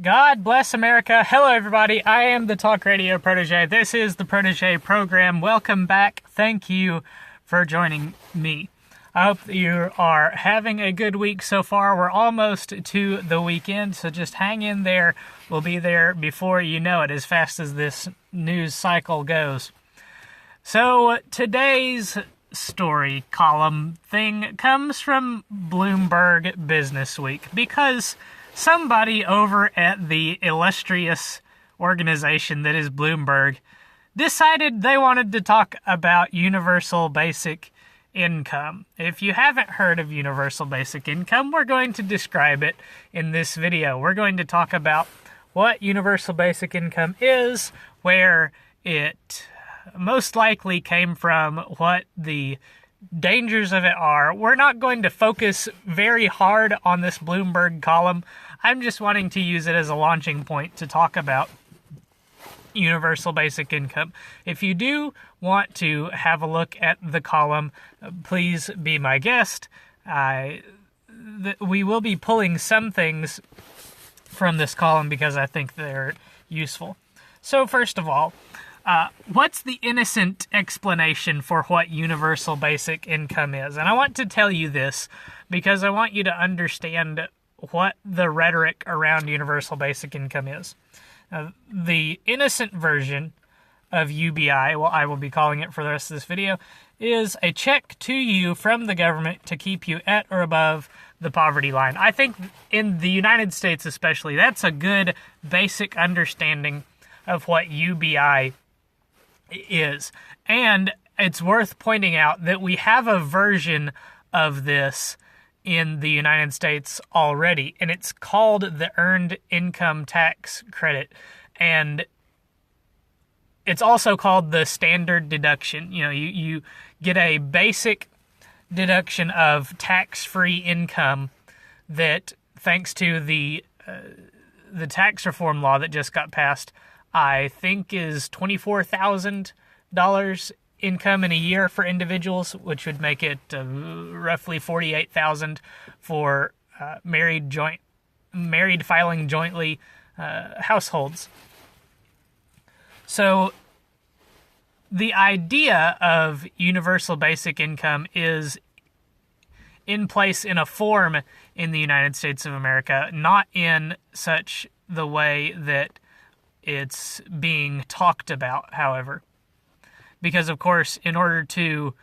God bless America. Hello, everybody. I am the Talk Radio Protege. This is the Protege program. Welcome back. Thank you for joining me. I hope that you are having a good week so far. We're almost to the weekend, so just hang in there. We'll be there before you know it, as fast as this news cycle goes. So today's story column thing comes from Bloomberg Business Week because somebody over at the illustrious organization that is Bloomberg decided they wanted to talk about universal basic income. If you haven't heard of universal basic income, we're going to describe it in this video. We're going to talk about what universal basic income is, where it most likely came from, what the dangers of it are. We're not going to focus very hard on this Bloomberg column. I'm just wanting to use it as a launching point to talk about universal basic income. If you do want to have a look at the column, please be my guest. We will be pulling some things from this column because I think they're useful. So first of all, what's the innocent explanation for what universal basic income is? And I want to tell you this because I want you to understand what the rhetoric around universal basic income is. The innocent version of UBI, well, I will be calling it for the rest of this video, is a check to you from the government to keep you at or above the poverty line. I think in the United States especially, that's a good basic understanding of what UBI is. And it's worth pointing out that we have a version of this in the United States already, and it's called the Earned Income Tax Credit, and it's also called the standard deduction. You know, you get a basic deduction of tax-free income that, thanks to the tax reform law that just got passed, I think is $24,000 income in a year for individuals, which would make it roughly $48,000 for married filing jointly households. So the idea of universal basic income is in place in a form in the United States of America, not in such the way that it's being talked about, however. Because, of course, in order to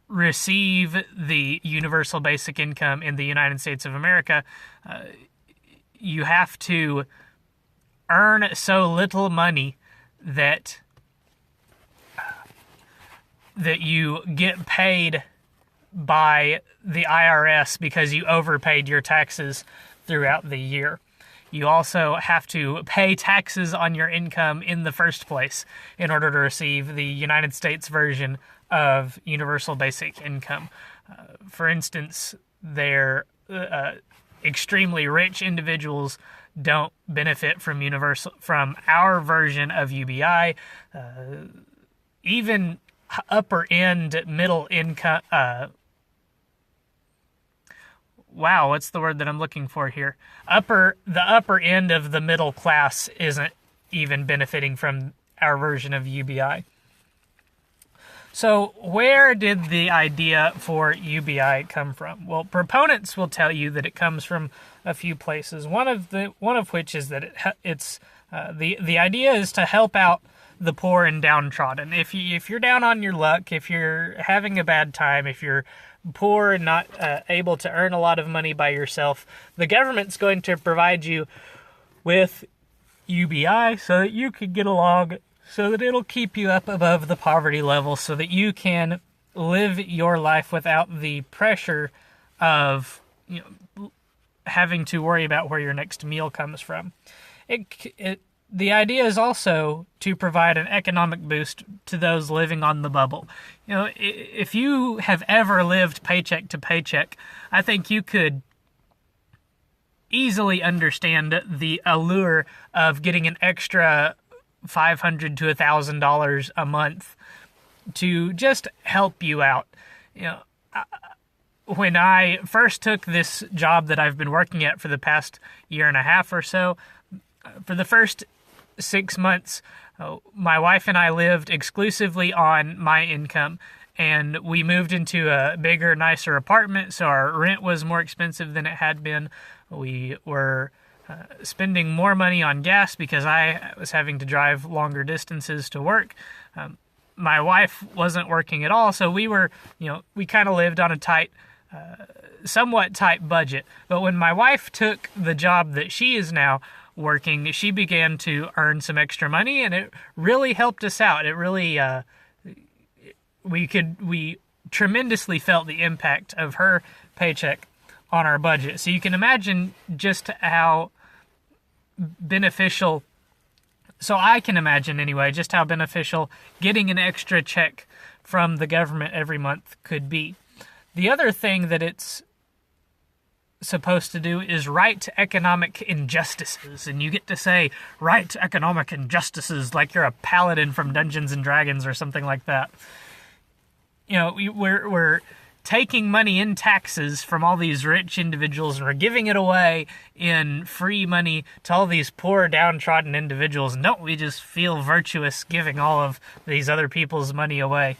receive the universal basic income in the United States of America, you have to earn so little money that you get paid by the IRS because you overpaid your taxes throughout the year. You also have to pay taxes on your income in the first place in order to receive the United States version of universal basic income. For instance, extremely rich individuals don't benefit from our version of UBI. Even upper end middle income. Wow, what's the word that I'm looking for here? The upper end of the middle class isn't even benefiting from our version of UBI. So where did the idea for UBI come from? Well, proponents will tell you that it comes from a few places. One of which is that the idea is to help out the poor and downtrodden. If you're down on your luck, if you're having a bad time, if you're poor and not able to earn a lot of money by yourself, the government's going to provide you with UBI so that you can get along, so that it'll keep you up above the poverty level, so that you can live your life without the pressure of having to worry about where your next meal comes from. The idea is also to provide an economic boost to those living on the bubble. If you have ever lived paycheck to paycheck, I think you could easily understand the allure of getting an extra $500 to $1,000 a month to just help you out. when I first took this job that I've been working at for the past year and a half or so, for the first 6 months, my wife and I lived exclusively on my income, and we moved into a bigger, nicer apartment, so our rent was more expensive than it had been. We were spending more money on gas because I was having to drive longer distances to work. My wife wasn't working at all, so we kind of lived on a somewhat tight budget. But when my wife took the job that she is now working, she began to earn some extra money, and it really helped us out. It really, we tremendously felt the impact of her paycheck on our budget. So you can imagine just how beneficial, so I can imagine anyway, just how beneficial getting an extra check from the government every month could be. The other thing that it's supposed to do is right economic injustices, and you get to say right economic injustices like you're a paladin from Dungeons and Dragons or something like that. We're taking money in taxes from all these rich individuals, and we're giving it away in free money to all these poor, downtrodden individuals. And don't we just feel virtuous giving all of these other people's money away?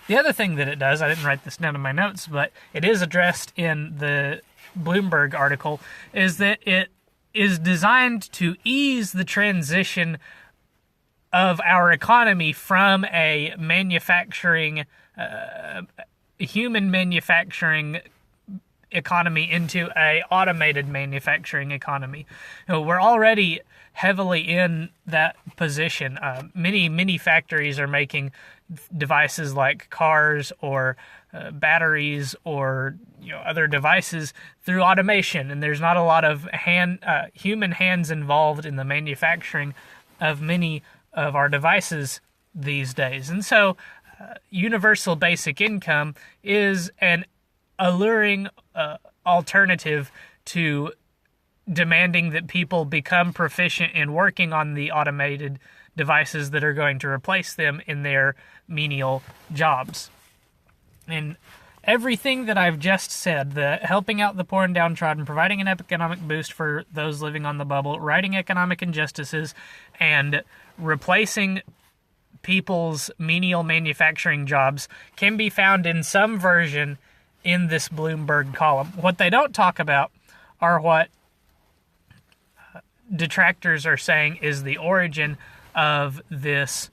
The other thing that it does, I didn't write this down in my notes, but it is addressed in the Bloomberg article, is that it is designed to ease the transition of our economy from a human manufacturing economy into a automated manufacturing economy. We're already heavily in that position. Many factories are making devices like cars or batteries or other devices through automation, and there's not a lot of human hands involved in the manufacturing of many of our devices these days. And so universal basic income is an alluring alternative to demanding that people become proficient in working on the automated devices that are going to replace them in their menial jobs. And everything that I've just said, the helping out the poor and downtrodden, providing an economic boost for those living on the bubble, righting economic injustices, and replacing people's menial manufacturing jobs can be found in some version in this Bloomberg column. What they don't talk about are what detractors are saying is the origin of this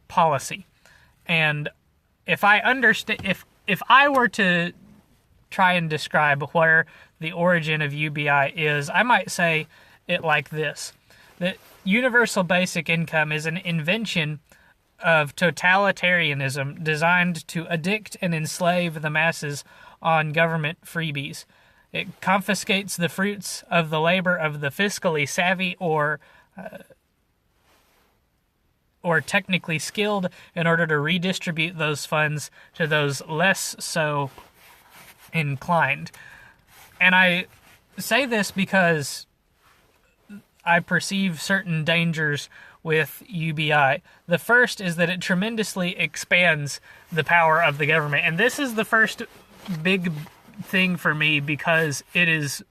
policy. And if I understand, if I were to try and describe where the origin of UBI is, I might say it like this: that universal basic income is an invention of totalitarianism designed to addict and enslave the masses on government freebies. It confiscates the fruits of the labor of the fiscally savvy or technically skilled in order to redistribute those funds to those less so inclined. And I say this because I perceive certain dangers with UBI. The first is that it tremendously expands the power of the government. And this is the first big thing for me because it is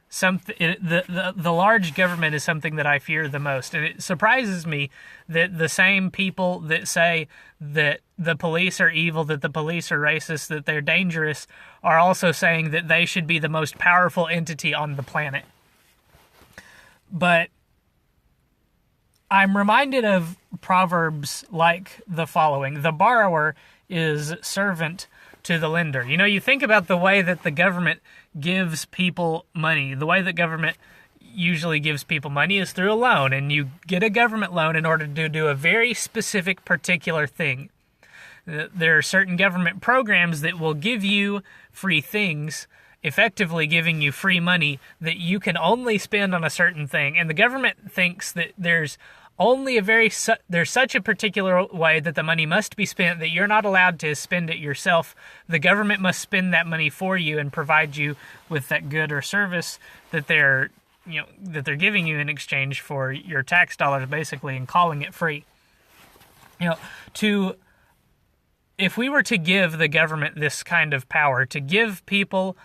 the large government is something that I fear the most. And it surprises me that the same people that say that the police are evil, that the police are racist, that they're dangerous, are also saying that they should be the most powerful entity on the planet. But I'm reminded of proverbs like the following: the borrower is servant to the lender. You think about the way that the government gives people money. The way that government usually gives people money is through a loan, and you get a government loan in order to do a very specific, particular thing. There are certain government programs that will give you free things, effectively giving you free money that you can only spend on a certain thing. And the government thinks that there's such a particular way that the money must be spent that you're not allowed to spend it yourself. The government must spend that money for you and provide you with that good or service that they're giving you in exchange for your tax dollars, basically, and calling it free. To if we were to give the government this kind of power, to give people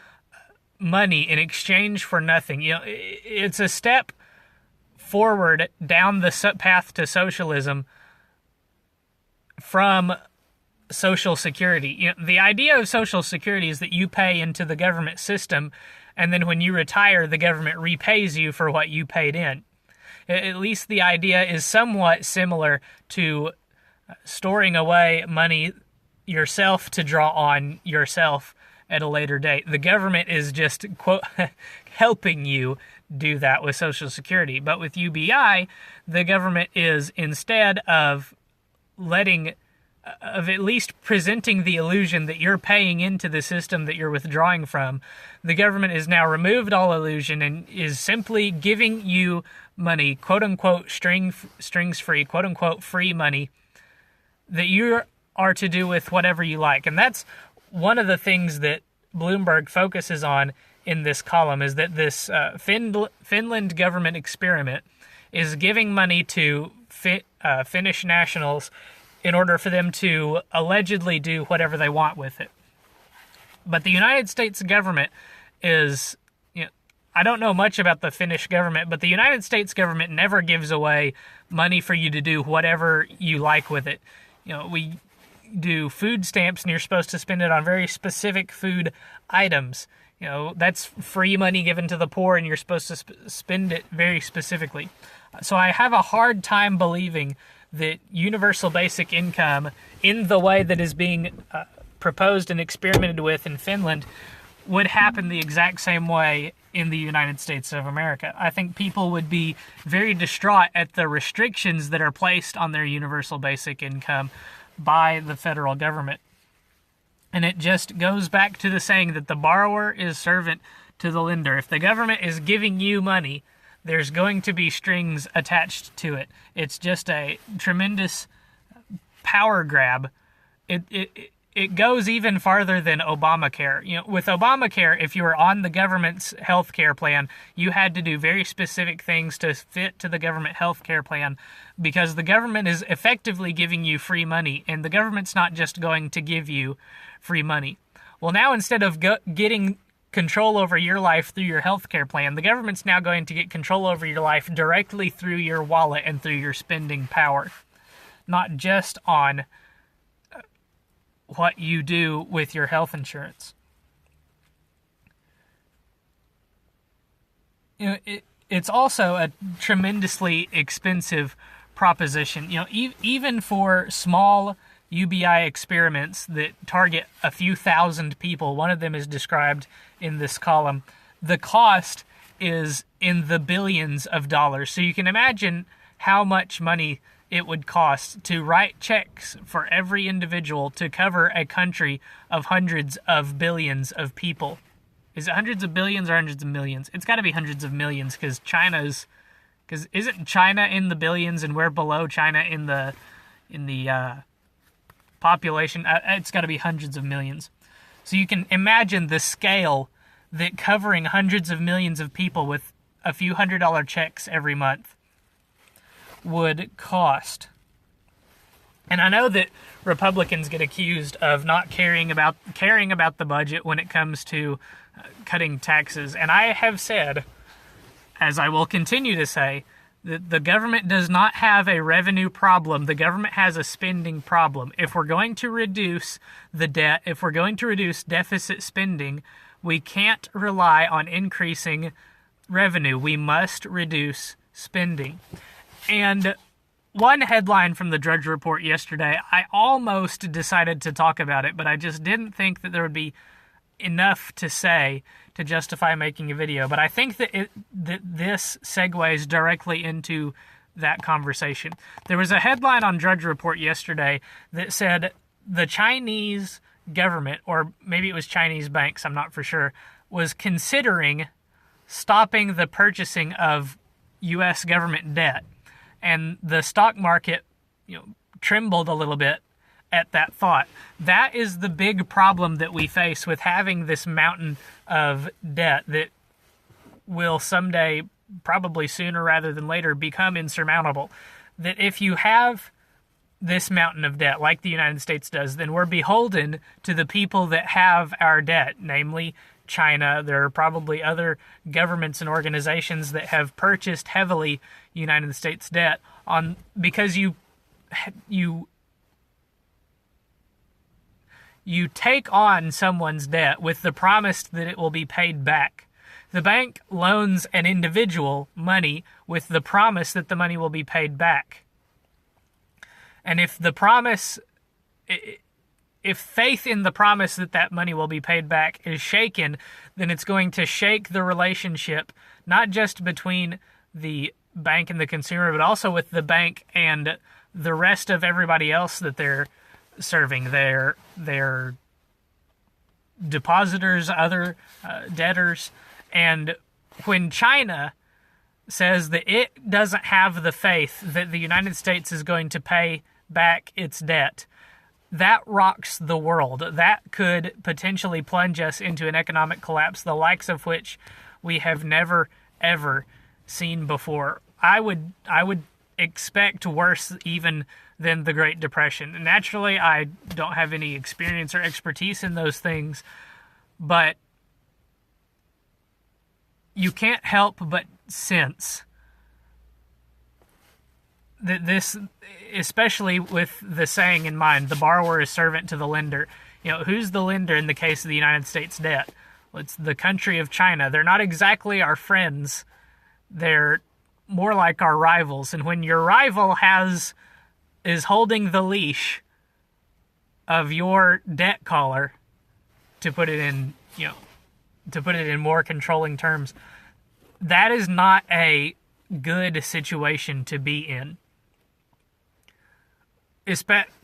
money in exchange for nothing, it's a step forward down the path to socialism from Social Security. The idea of Social Security is that you pay into the government system, and then when you retire, the government repays you for what you paid in. At least the idea is somewhat similar to storing away money yourself to draw on yourself at a later date. The government is just, quote, helping you do that with Social Security. But with UBI, the government is, instead of at least presenting the illusion that you're paying into the system that you're withdrawing from, the government has now removed all illusion and is simply giving you money, quote-unquote strings-free, quote-unquote free money, that you are to do with whatever you like. And that's one of the things that Bloomberg focuses on in this column, is that this Finland government experiment is giving money to Finnish nationals in order for them to allegedly do whatever they want with it. But the United States government is, I don't know much about the Finnish government, but the United States government never gives away money for you to do whatever you like with it. We do food stamps, and you're supposed to spend it on very specific food items. That's free money given to the poor, and you're supposed to spend it very specifically. So I have a hard time believing that universal basic income, in the way that is being proposed and experimented with in Finland, would happen the exact same way in the United States of America. I think people would be very distraught at the restrictions that are placed on their universal basic income by the federal government. And it just goes back to the saying that the borrower is servant to the lender. If the government is giving you money, there's going to be strings attached to it. It's just a tremendous power grab. It goes even farther than Obamacare. With Obamacare, if you were on the government's health care plan, you had to do very specific things to fit to the government health care plan, because the government is effectively giving you free money, and the government's not just going to give you free money. Well, now instead of getting control over your life through your health care plan, the government's now going to get control over your life directly through your wallet and through your spending power, not just on what you do with your health insurance. It's also a tremendously expensive proposition. Even for small UBI experiments that target a few thousand people, one of them is described in this column, the cost is in the billions of dollars. So you can imagine how much money it would cost to write checks for every individual to cover a country of hundreds of billions of people. Is it hundreds of billions or hundreds of millions? It's got to be hundreds of millions, because isn't China in the billions and we're below China in the population? It's got to be hundreds of millions. So you can imagine the scale that covering hundreds of millions of people with a few $100 checks every month would cost. And I know that Republicans get accused of not caring about the budget when it comes to cutting taxes. And I have said, as I will continue to say, that the government does not have a revenue problem. The government has a spending problem. If we're going to reduce the debt, if we're going to reduce deficit spending, we can't rely on increasing revenue. We must reduce spending. And one headline from the Drudge Report yesterday, I almost decided to talk about it, but I just didn't think that there would be enough to say to justify making a video. But I think that this segues directly into that conversation. There was a headline on Drudge Report yesterday that said the Chinese government, or maybe it was Chinese banks, I'm not for sure, was considering stopping the purchasing of U.S. government debt. And the stock market, trembled a little bit at that thought. That is the big problem that we face with having this mountain of debt that will someday, probably sooner rather than later, become insurmountable. That if you have this mountain of debt like the United States does, then we're beholden to the people that have our debt, namely China. There are probably other governments and organizations that have purchased heavily United States debt because you take on someone's debt with the promise that it will be paid back. The bank loans an individual money with the promise that the money will be paid back. And if faith in the promise that that money will be paid back is shaken, then it's going to shake the relationship, not just between the bank and the consumer, but also with the bank and the rest of everybody else that they're serving, their depositors, other debtors. And when China says that it doesn't have the faith that the United States is going to pay back its debt, that rocks the world. That could potentially plunge us into an economic collapse, the likes of which we have never, ever seen before. I would expect worse even than the Great Depression. Naturally, I don't have any experience or expertise in those things, but you can't help but sense that this, especially with the saying in mind, the borrower is servant to the lender. You know, who's the lender in the case of the United States debt? Well, it's the country of China. They're not exactly our friends. They're more like our rivals. And when your rival is holding the leash of your debt collar, to put it in more controlling terms, that is not a good situation to be in.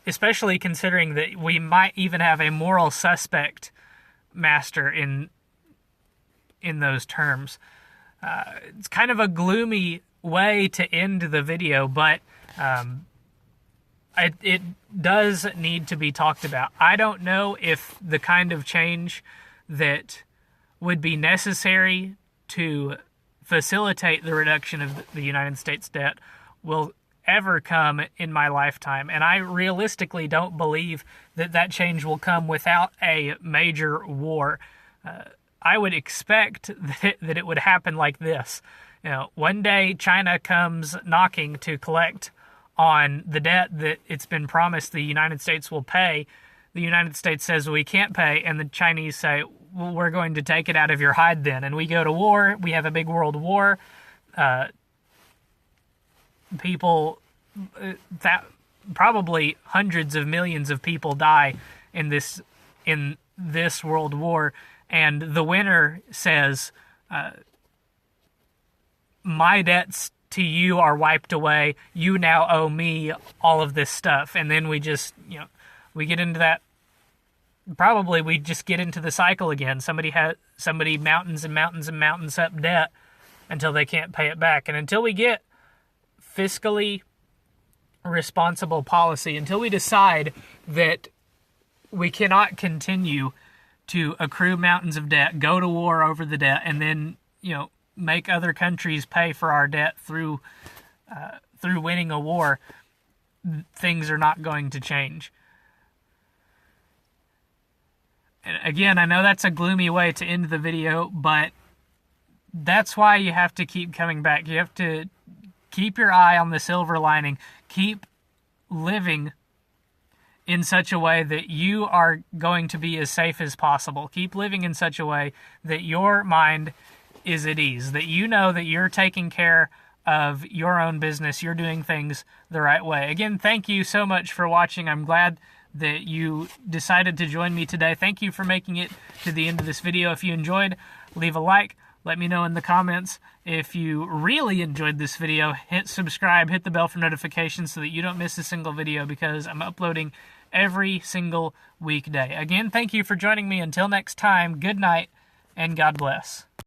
Especially considering that we might even have a moral suspect master in those terms. It's kind of a gloomy way to end the video, but it does need to be talked about. I don't know if the kind of change that would be necessary to facilitate the reduction of the United States debt will ever come in my lifetime. And I realistically don't believe that change will come without a major war. I would expect that it would happen like this. You know, one day China comes knocking to collect on the debt that it's been promised the United States will pay. The United States says we can't pay, and the Chinese say, well, we're going to take it out of your hide then. And we go to war. We have a big world war. People, that probably hundreds of millions of people die in this world war, and the winner says, my debts to you are wiped away. You now owe me all of this stuff. And then we just, we get into that. Probably we just get into the cycle again. Somebody mountains and mountains and mountains up debt until they can't pay it back. And until we get fiscally responsible policy, until we decide that we cannot continue to accrue mountains of debt, go to war over the debt, and then, make other countries pay for our debt through winning a war, things are not going to change. And again, I know that's a gloomy way to end the video, but that's why you have to keep coming back. You have to keep your eye on the silver lining. Keep living in such a way that you are going to be as safe as possible. Keep living in such a way that your mind is at ease, that you know that you're taking care of your own business, you're doing things the right way. Again, thank you so much for watching. I'm glad that you decided to join me today. Thank you for making it to the end of this video. If you enjoyed, leave a like. Let me know in the comments. If you really enjoyed this video, hit subscribe, hit the bell for notifications so that you don't miss a single video, because I'm uploading every single weekday. Again, thank you for joining me. Until next time, good night and God bless.